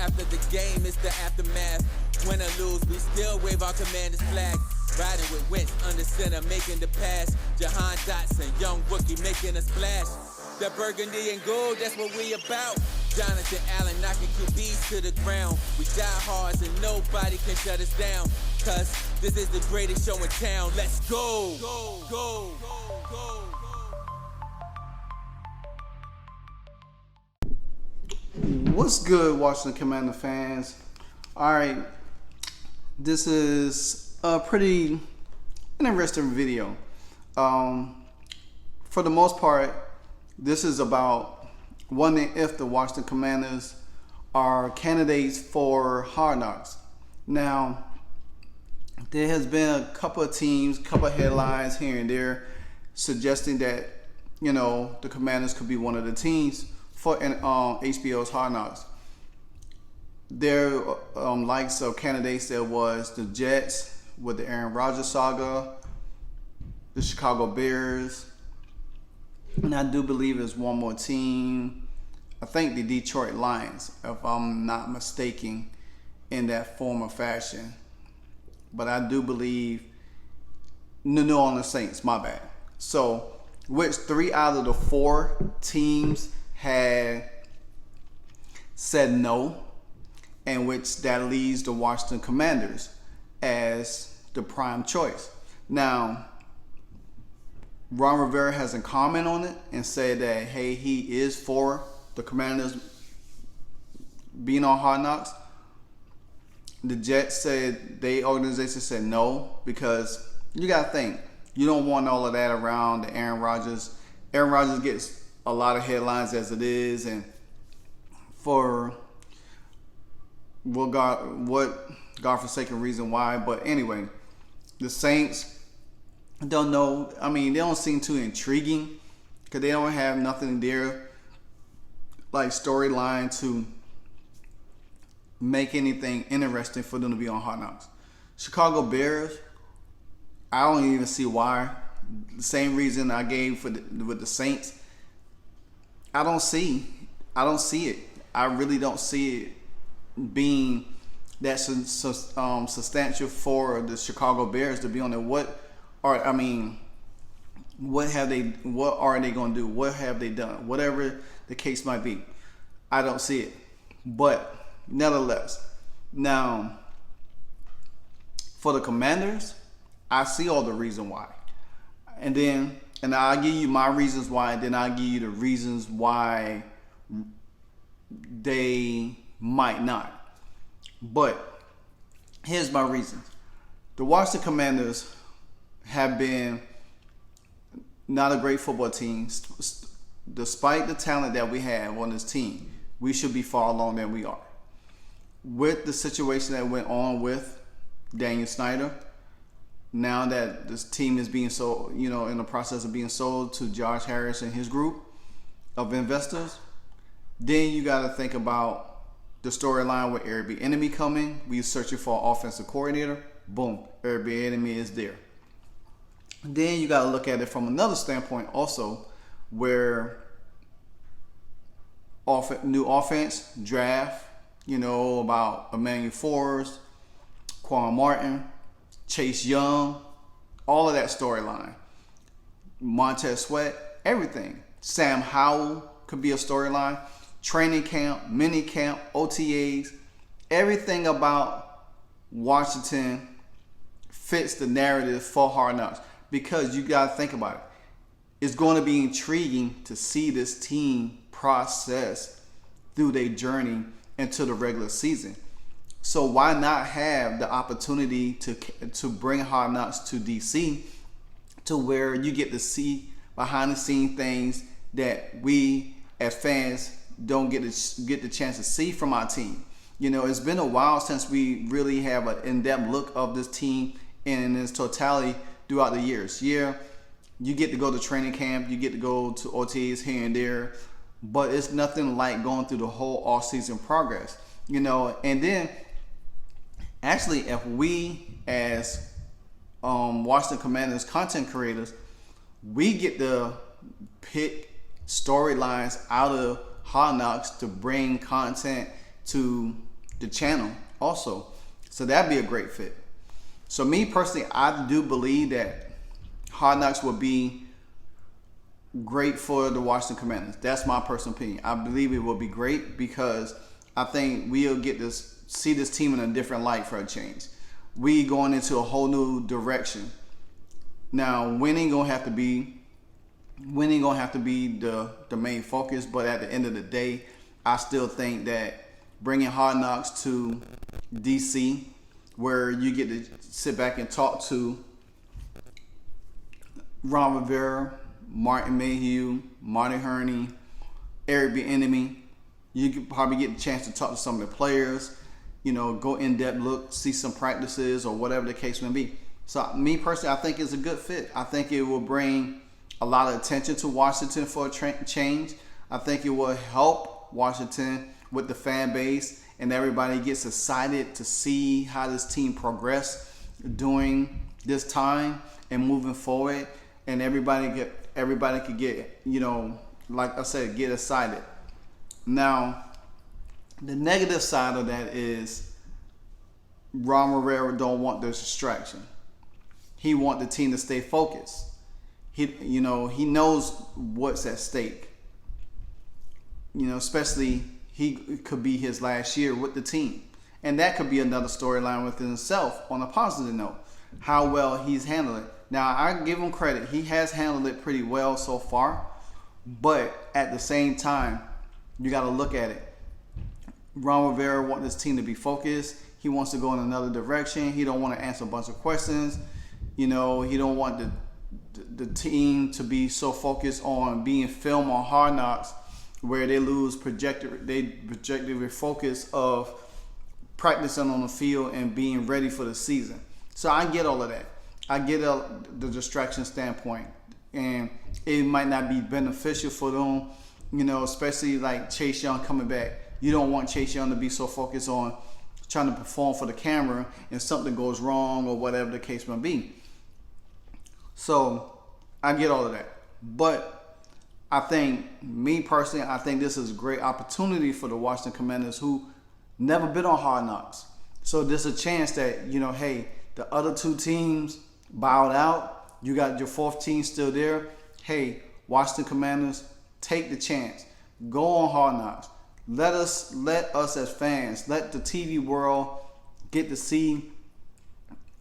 After the game, it's the aftermath. Win or lose, we still wave our commander's flag. Riding with Wentz under center, making the pass. Jahan Dotson, young rookie, making a splash. That burgundy and gold, that's what we about. Jonathan Allen knocking QBs to the ground. We die hard and nobody can shut us down. Cause this is the greatest show in town. Let's go. Go, go, go, go. What's good, Washington Commander fans? All right, this is a pretty interesting video. For the most part, this is about wondering if the Washington Commanders are candidates for Hard Knocks. Now, there has been a couple of teams, couple of headlines here and there suggesting that, you know, the Commanders could be one of the teams for HBO's Hard Knocks. There likes of candidates, there was the Jets with the Aaron Rodgers saga, the Chicago Bears, and I do believe there's one more team, I think the Detroit Lions, if I'm not mistaken, in that form or fashion. But I do believe the New Orleans Saints, my bad. So, which 3 out of the 4 teams had said no, and which that leaves the Washington Commanders as the prime choice. Now, Ron Rivera hasn't commented on it and said that, hey, he is for the Commanders being on Hard Knocks. The Jets said, the organization said no, because you got to think, you don't want all of that around the Aaron Rodgers. Aaron Rodgers gets a lot of headlines as it is, and for what godforsaken reason why. But anyway, the Saints don't know. I mean, they don't seem too intriguing because they don't have nothing there like storyline to make anything interesting for them to be on Hard Knocks. Chicago Bears, I don't even see why. The same reason I gave with the Saints. I don't see it. I really don't see it being that substantial for the Chicago Bears to be on there. What are they going to do? What have they done? Whatever the case might be, I don't see it. But nevertheless, now for the Commanders, I see all the reason why, and I'll give you my reasons why, and then I'll give you the reasons why they might not. But here's my reasons. The Washington Commanders have been not a great football team. Despite the talent that we have on this team, we should be far along than we are. With the situation that went on with Daniel Snyder, now that this team is being sold, in the process of being sold to Josh Harris and his group of investors, then you got to think about the storyline with Eric Bieniemy coming. We searching for an offensive coordinator. Boom, Eric Bieniemy is there. Then you got to look at it from another standpoint also, where new offense, draft, about Emmanuel Forbes, Quan Martin, Chase Young, all of that storyline. Montez Sweat, everything. Sam Howell could be a storyline. Training camp, mini camp, OTAs, everything about Washington fits the narrative for Hard Knocks, because you got to think about it. It's going to be intriguing to see this team process through their journey into the regular season. So why not have the opportunity to bring Hard Knocks to DC, to where you get to see behind the scene things that we as fans don't get the chance to see from our team. It's been a while since we really have an in-depth look of this team in its totality throughout the years. Yeah, you get to go to training camp, you get to go to OTAs here and there, but it's nothing like going through the whole off-season progress. And then actually, if we as Washington Commanders content creators, we get to pick storylines out of Hard Knocks to bring content to the channel also. So that'd be a great fit. So me personally, I do believe that Hard Knocks would be great for the Washington Commanders. That's my personal opinion. I believe it will be great because I think we'll get to see this team in a different light for a change. We going into a whole new direction. Now, winning gonna have to be the main focus, but at the end of the day, I still think that bringing Hard Knocks to DC, where you get to sit back and talk to Ron Rivera, Martin Mayhew, Marty Herney, Eric Bieniemy, you could probably get the chance to talk to some of the players, go in-depth look, see some practices or whatever the case may be. So me personally, I think it's a good fit. I think it will bring a lot of attention to Washington for a change. I think it will help Washington with the fan base, and everybody gets excited to see how this team progress during this time and moving forward. And everybody could get, like I said, get excited. Now, the negative side of that is Ron Rivera don't want this distraction. He want the team to stay focused. He knows what's at stake. Especially he could be his last year with the team. And that could be another storyline within itself on a positive note, how well he's handled it. Now, I give him credit. He has handled it pretty well so far. But at the same time, you got to look at it. Ron Rivera wants this team to be focused. He wants to go in another direction. He don't want to answer a bunch of questions. He don't want the team to be so focused on being filmed on Hard Knocks where they lose projected focus of practicing on the field and being ready for the season. So I get all of that. I get the distraction standpoint, and it might not be beneficial for them, especially like Chase Young coming back. You don't want Chase Young to be so focused on trying to perform for the camera and something goes wrong or whatever the case may be. So I get all of that. But I think, me personally, I think this is a great opportunity for the Washington Commanders who never been on Hard Knocks. So there's a chance that, hey, the other two teams bowed out. You got your fourth team still there. Hey, Washington Commanders, take the chance. Go on Hard Knocks. Let us as fans, let the TV world get to see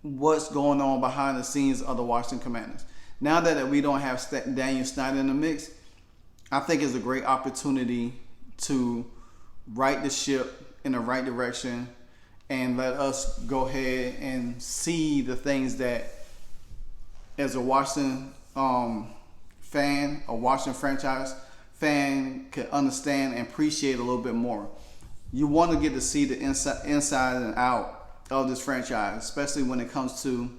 what's going on behind the scenes of the Washington Commanders. Now that we don't have Daniel Snyder in the mix, I think it's a great opportunity to right the ship in the right direction and let us go ahead and see the things that, as a Washington fan, a Washington franchise fan, could understand and appreciate a little bit more. You want to get to see the inside and out of this franchise, especially when it comes to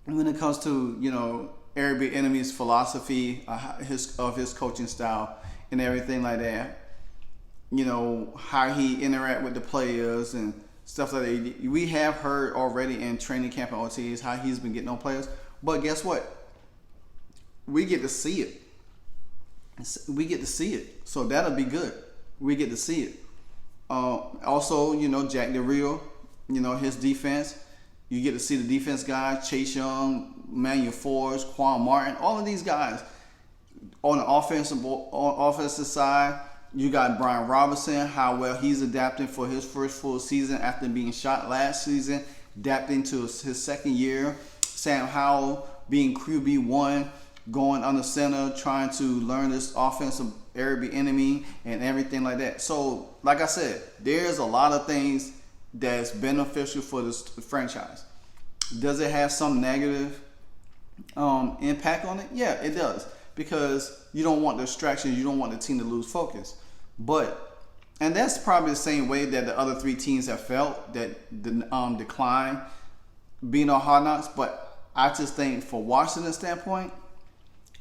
Eric Bieniemy's philosophy of his coaching style and everything like that. How he interact with the players and stuff like that. We have heard already in training camp and OTAs how he's been getting on players. But guess what? We get to see it. So that'll be good. We get to see it. Also, Jack Del Rio, his defense. You get to see the defense guys, Chase Young, Manuel Forbes, Quan Martin, all of these guys. On the offensive side, you got Brian Robinson, how well he's adapting for his first full season after being shot last season, adapting to his second year. Sam Howell being QB1, going under center, trying to learn this offensive Eric Bieniemy and everything like that. So, like I said, there's a lot of things that's beneficial for this franchise. Does it have some negative impact on it? Yeah, it does. Because you don't want distractions. You don't want the team to lose focus. And that's probably the same way that the other three teams have felt, that the decline being on Hard Knocks. But I just think for Washington's standpoint,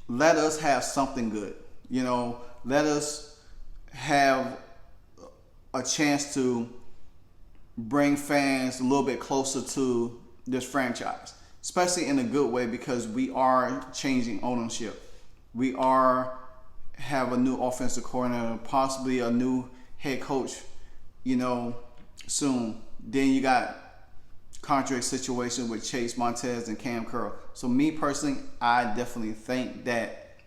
let us have something good. Let us have a chance to bring fans a little bit closer to this franchise, especially in a good way, because we are changing ownership. We have a new offensive coordinator, possibly a new head coach, soon. Then you got contract situation with Chase Montez and Cam Curl. So me personally, I definitely think that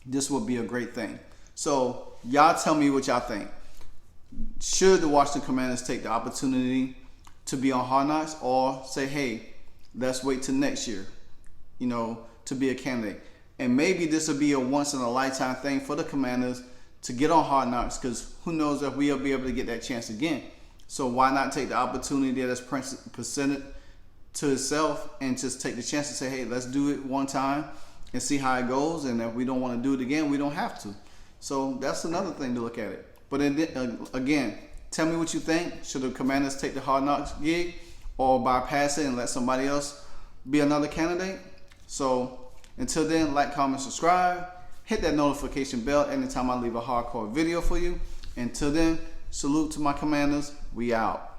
this would be a great thing. So y'all tell me what y'all think. Should the Washington Commanders take the opportunity to be on Hard Knocks, or say, hey, let's wait till next year, you know, to be a candidate? And maybe this will be a once in a lifetime thing for the Commanders to get on Hard Knocks, because who knows if we'll be able to get that chance again. So why not take the opportunity that's presented to itself and just take the chance to say, hey, let's do it one time and see how it goes. And if we don't want to do it again, we don't have to. So that's another thing to look at it. But again, tell me what you think. Should the Commanders take the Hard Knocks gig, or bypass it and let somebody else be another candidate? So until then, like, comment, subscribe. Hit that notification bell anytime I leave a hardcore video for you. Until then, salute to my Commanders. We out.